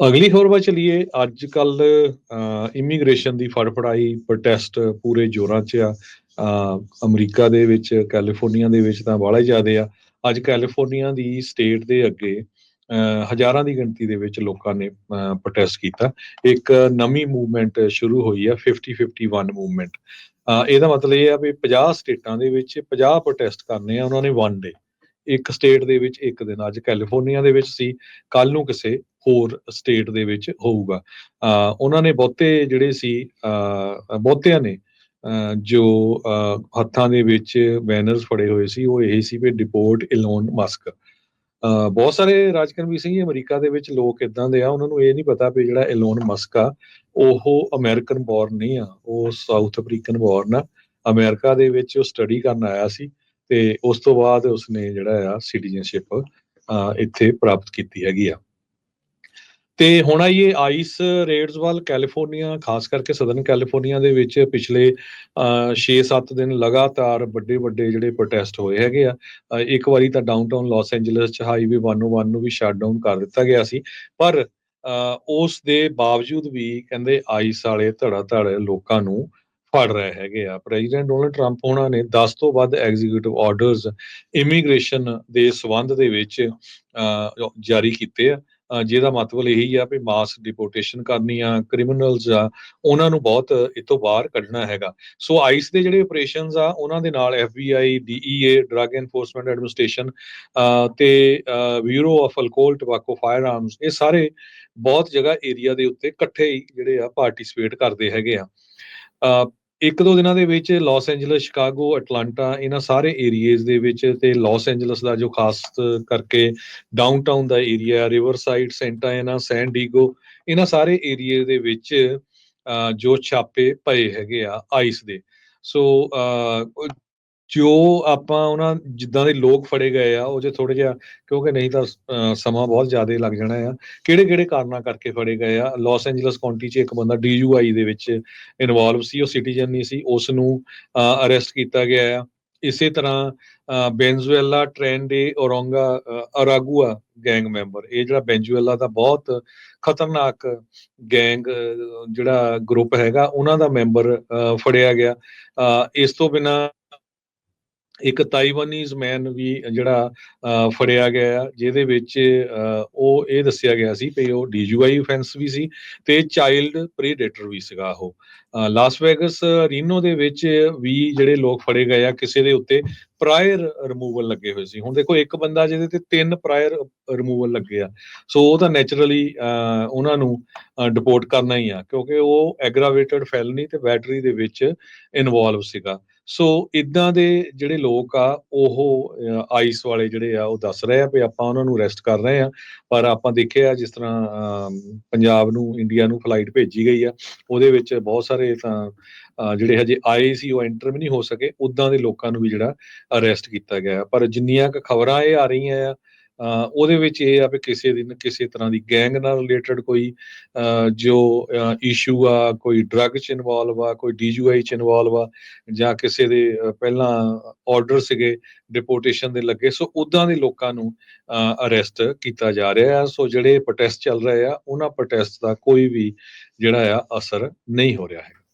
ਅਗਲੀ ਖਬਰ ਵੱਲ ਚਲੀਏ। ਅੱਜ ਕੱਲ ਇਮੀਗ੍ਰੇਸ਼ਨ ਦੀ ਫੜਫੜਾਈ ਪ੍ਰੋਟੈਸਟ ਪੂਰੇ ਜ਼ੋਰਾਂ 'ਚ ਆ। ਅਮਰੀਕਾ ਦੇ ਵਿੱਚ ਕੈਲੀਫੋਰਨੀਆ ਦੇ ਵਿੱਚ ਤਾਂ ਬਾਹਲਾ ਹੀ ਜ਼ਿਆਦੇ ਆ। ਅੱਜ ਕੈਲੀਫੋਰਨੀਆ ਦੀ ਸਟੇਟ ਦੇ ਅੱਗੇ ਹਜ਼ਾਰਾਂ ਦੀ ਗਿਣਤੀ ਦੇ ਵਿੱਚ ਲੋਕਾਂ ਨੇ ਪ੍ਰੋਟੈਸਟ ਕੀਤਾ। ਇੱਕ ਨਵੀਂ ਮੂਵਮੈਂਟ ਸ਼ੁਰੂ ਹੋਈ ਆ, 50-51 ਮੂਵਮੈਂਟ। ਇਹਦਾ ਮਤਲਬ ਇਹ ਆ ਵੀ 50 ਸਟੇਟਾਂ ਦੇ ਵਿੱਚ 50 ਪ੍ਰੋਟੈਸਟ ਕਰਨੇ ਆ ਉਹਨਾਂ ਨੇ ਵਨ ਡੇ, ਇੱਕ ਸਟੇਟ ਦੇ ਵਿੱਚ ਇੱਕ ਦਿਨ। ਅੱਜ ਕੈਲੀਫੋਰਨੀਆ ਦੇ ਵਿੱਚ ਸੀ, ਕੱਲ ਨੂੰ ਕਿਸੇ ਹੋਰ ਸਟੇਟ ਦੇ ਵਿੱਚ ਹੋਊਗਾ। ਉਹਨਾਂ ਨੇ ਬਹੁਤੇ ਜਿਹੜੇ ਸੀ, ਬਹੁਤਿਆਂ ਨੇ ਜੋ ਹੱਥਾਂ ਦੇ ਵਿੱਚ ਬੈਨਰਸ ਫੜੇ ਹੋਏ ਸੀ ਉਹ ਇਹ ਸੀ ਵੀ ਡਿਪੋਰਟ ਇਲੋਨ ਮਸਕ। ਬਹੁਤ ਸਾਰੇ ਰਾਜਕਰਮੀ ਸਿੰਘ ਅਮਰੀਕਾ ਦੇ ਵਿੱਚ ਲੋਕ ਇਦਾਂ ਦੇ ਆ, ਉਹਨਾਂ ਨੂੰ ਇਹ ਨਹੀਂ ਪਤਾ ਵੀ ਜਿਹੜਾ ਇਲੋਨ ਮਸਕ ਆ ਉਹ ਅਮਰੀਕਨ ਬੋਰਨ ਨਹੀਂ ਆ, ਉਹ ਸਾਊਥ ਅਫਰੀਕਨ ਬੋਰਨ ਆ। ਅਮਰੀਕਾ ਦੇ ਵਿੱਚ ਉਹ ਸਟੱਡੀ ਕਰਨ ਆਇਆ ਸੀ ਤੇ ਉਸ ਤੋਂ ਬਾਅਦ ਉਸਨੇ ਜਿਹੜਾ ਆ ਸਿਟੀਜ਼ਨਸ਼ਿਪ ਇੱਥੇ ਪ੍ਰਾਪਤ ਕੀਤੀ ਹੈਗੀ ਆ। ਤੇ ਹੁਣ ਆਈਏ ਆਈਸ ਰੇਡਸ ਵੱਲ। ਕੈਲੀਫੋਰਨੀਆ, ਖਾਸ ਕਰਕੇ ਸਦਰਨ ਕੈਲੀਫੋਰਨੀਆ ਦੇ ਵਿੱਚ ਪਿਛਲੇ 6-7 ਦਿਨ ਲਗਾਤਾਰ ਵੱਡੇ ਵੱਡੇ ਜਿਹੜੇ ਪ੍ਰੋਟੈਸਟ ਹੋਏ ਹੈਗੇ ਆ। ਇੱਕ ਵਾਰੀ ਤਾਂ ਡਾਊਨਟਾਊਨ ਲਾਸ ਐਂਜਲਸ 'ਚ ਹਾਈਵੇ 101 ਨੂੰ ਵੀ ਸ਼ਟ ਡਾਊਨ ਕਰ ਦਿੱਤਾ ਗਿਆ ਸੀ, ਪਰ ਉਸ ਦੇ ਬਾਵਜੂਦ ਵੀ ਕਹਿੰਦੇ ਆਈਸ ਵਾਲੇ ਧੜਾ ਧੜ ਲੋਕਾਂ ਨੂੰ ਫੜ ਰਹੇ ਹੈਗੇ ਆ। ਪ੍ਰੈਜ਼ੀਡੈਂਟ ਡੋਨਲਡ ਟਰੰਪ ਉਹਨਾਂ ਨੇ 10 ਤੋਂ ਵੱਧ ਐਗਜ਼ੀਕਿਊਟਿਵ ਆਰਡਰਸ ਇਮੀਗ੍ਰੇਸ਼ਨ ਦੇ ਸਬੰਧ ਦੇ ਵਿੱਚ ਜਾਰੀ ਕੀਤੇ ਆ, ਜਿਹਦਾ ਮਤਲਬ ਇਹੀ ਆ ਵੀ ਮਾਸ ਡਿਪੋਰਟੇਸ਼ਨ ਕਰਨੀ ਆ, ਕ੍ਰਿਮੀਨਲਸ ਆ ਉਹਨਾਂ ਨੂੰ ਬਹੁਤ ਇਤੋਂ ਬਾਹਰ ਕੱਢਣਾ ਹੈਗਾ। ਸੋ ਆਈਸ ਦੇ ਜਿਹੜੇ ਆਪਰੇਸ਼ਨਸ ਆ ਉਹਨਾਂ ਦੇ ਨਾਲ FBI, DEA, drug enforcement administration ਤੇ bureau of alcohol, tobacco, firearms, ਇਹ ਸਾਰੇ ਬਹੁਤ ਜਗ੍ਹਾ ਏਰੀਆ ਦੇ ਉੱਤੇ ਇਕੱਠੇ ਹੀ ਜਿਹੜੇ ਆ ਪਾਰਟਿਸਿਪੇਟ ਕਰਦੇ ਹੈਗੇ ਆ। ਇੱਕ ਦੋ ਦਿਨਾਂ ਦੇ ਵਿੱਚ ਲਾਸ ਐਂਜਲਸ, ਸ਼ਿਕਾਗੋ, ਅਟਲਾਂਟਾ, ਇਹਨਾਂ ਸਾਰੇ ਏਰੀਏਜ਼ ਦੇ ਵਿੱਚ ਤੇ ਲਾਸ ਐਂਜਲਸ ਦਾ ਜੋ ਖਾਸ ਕਰਕੇ ਡਾਊਨਟਾਊਨ ਦਾ ਏਰੀਆ, ਰਿਵਰਸਾਈਡ, ਸੈਂਟਾ ਐਨਾ, ਸੈਨ ਡੀਗੋ, ਇਹਨਾਂ ਸਾਰੇ ਏਰੀਏ ਦੇ ਵਿੱਚ ਜੋ ਛਾਪੇ ਪਏ ਹੈਗੇ ਆ ਆਈਸ ਦੇ। ਸੋ ਜੋ ਆਪਾਂ ਉਹਨਾਂ ਜਿੱਦਾਂ ਦੇ ਲੋਕ ਫੜੇ ਗਏ ਆ ਉਹ 'ਚ ਥੋੜ੍ਹਾ ਜਿਹਾ, ਕਿਉਂਕਿ ਨਹੀਂ ਤਾਂ ਸਮਾਂ ਬਹੁਤ ਜ਼ਿਆਦਾ ਲੱਗ ਜਾਣਾ ਆ, ਕਿਹੜੇ ਕਿਹੜੇ ਕਾਰਨਾਂ ਕਰਕੇ ਫੜੇ ਗਏ ਆ। ਲਾਸ ਐਂਜਲਸ ਕਾਉਂਟੀ 'ਚ ਇੱਕ ਬੰਦਾ DUI ਦੇ ਵਿੱਚ ਇਨਵੋਲਵ ਸੀ, ਉਹ ਸਿਟੀਜ਼ਨ ਨਹੀਂ ਸੀ, ਉਸ ਨੂੰ ਅਰੈਸਟ ਕੀਤਾ ਗਿਆ ਆ। ਇਸੇ ਤਰ੍ਹਾਂ ਬੈਂਜ਼ੂਏਲਾ ਟ੍ਰੈਂਡੇ ਅਰਾਗੂਆ ਗੈਂਗ ਮੈਂਬਰ, ਇਹ ਜਿਹੜਾ ਬੈਂਜੂਏਲਾ ਦਾ ਬਹੁਤ ਖਤਰਨਾਕ ਗੈਂਗ ਜਿਹੜਾ ਗਰੁੱਪ ਹੈਗਾ ਉਹਨਾਂ ਦਾ ਮੈਂਬਰ ਫੜਿਆ ਗਿਆ। ਇਸ ਤੋਂ ਬਿਨਾਂ ਇੱਕ ਤਾਈਵਾਨੀਜ਼ ਮੈਨ ਵੀ ਜਿਹੜਾ ਫੜਿਆ ਗਿਆ ਆ, ਜਿਹਦੇ ਵਿੱਚ ਉਹ ਇਹ ਦੱਸਿਆ ਗਿਆ ਸੀ ਵੀ ਉਹ DUI offense ਵੀ ਸੀ ਤੇ ਚਾਈਲਡ ਪ੍ਰੀਡੇਟਰ ਵੀ ਸੀਗਾ ਉਹ। ਲਾਸ ਵੈਗਸ, ਰੀਨੋ ਦੇ ਵਿੱਚ ਵੀ ਜਿਹੜੇ ਲੋਕ ਫੜੇ ਗਏ ਆ, ਕਿਸੇ ਦੇ ਉੱਤੇ ਪ੍ਰਾਇਰ ਰਿਮੂਵਲ ਲੱਗੇ ਹੋਏ ਸੀ। ਹੁਣ ਦੇਖੋ ਇੱਕ ਬੰਦਾ ਜਿਹਦੇ ਤੇ 3 ਪ੍ਰਾਇਰ ਰਿਮੂਵਲ ਲੱਗੇ ਆ, ਸੋ ਉਹ ਤਾਂ ਨੈਚੁਰਲੀ ਉਹਨਾਂ ਨੂੰ ਡਿਪੋਰਟ ਕਰਨਾ ਹੀ ਆ, ਕਿਉਂਕਿ ਉਹ ਐਗਰਾਵੇਟਡ ਫੈਲਨੀ ਤੇ ਬੈਟਰੀ ਦੇ ਵਿੱਚ ਇਨਵੋਲਵ ਸੀਗਾ। ਸੋ ਇਦਾਂ ਦੇ ਜਿਹੜੇ ਲੋਕ ਆ ਉਹ ਆਈਸ ਵਾਲੇ ਜਿਹੜੇ ਆ ਉਹ ਦੱਸ ਰਹੇ ਆ ਵੀ ਆਪਾਂ ਉਹਨਾਂ ਨੂੰ ਅਰੈਸਟ ਕਰ ਰਹੇ ਆ, ਪਰ ਆਪਾਂ ਦੇਖਿਆ ਜਿਸ ਤਰ੍ਹਾਂ ਪੰਜਾਬ ਨੂੰ, ਇੰਡੀਆ ਨੂੰ ਫਲਾਈਟ ਭੇਜੀ ਗਈ ਆ, ਉਹਦੇ ਵਿੱਚ ਬਹੁਤ ਸਾਰੇ ਤਾਂ ਜਿਹੜੇ ਹਜੇ ਆਏ ਸੀ ਉਹ ਐਂਟਰ ਵੀ ਨਹੀਂ ਹੋ ਸਕੇ, ਉੱਦਾਂ ਦੇ ਲੋਕਾਂ ਨੂੰ ਵੀ ਜਿਹੜਾ ਅਰੈਸਟ ਕੀਤਾ ਗਿਆ। ਪਰ ਜਿੰਨੀਆਂ ਕੁ ਖਬਰਾਂ ਇਹ ਆ ਰਹੀਆਂ ਆ ਉਹਦੇ ਵਿੱਚ ਇਹ ਆ ਵੀ ਕਿਸੇ ਦਿਨ ਕਿਸੇ ਤਰ੍ਹਾਂ ਦੀ ਗੈਂਗ ਨਾਲ ਰਿਲੇਟਡ ਕੋਈ ਜੋ ਇਸ਼ੂ ਆ, ਕੋਈ ਡਰੱਗ 'ਚ ਇਨਵੋਲਵ ਆ, ਕੋਈ DUI 'ਚ ਇਨਵੋਲਵ ਆ, ਜਾਂ ਕਿਸੇ ਦੇ ਪਹਿਲਾਂ ਆਰਡਰ ਸੀਗੇ ਡਿਪੋਰਟੇਸ਼ਨ ਦੇ ਲੱਗੇ, ਸੋ ਉੱਦਾਂ ਦੇ ਲੋਕਾਂ ਨੂੰ ਅਰੈਸਟ ਕੀਤਾ ਜਾ ਰਿਹਾ ਆ। ਸੋ ਜਿਹੜੇ ਪ੍ਰੋਟੈਸਟ ਚੱਲ ਰਹੇ ਆ ਉਹਨਾਂ ਪ੍ਰੋਟੈਸਟ ਦਾ ਕੋਈ ਵੀ ਜਿਹੜਾ ਆ ਅਸਰ ਨਹੀਂ ਹੋ ਰਿਹਾ ਹੈ।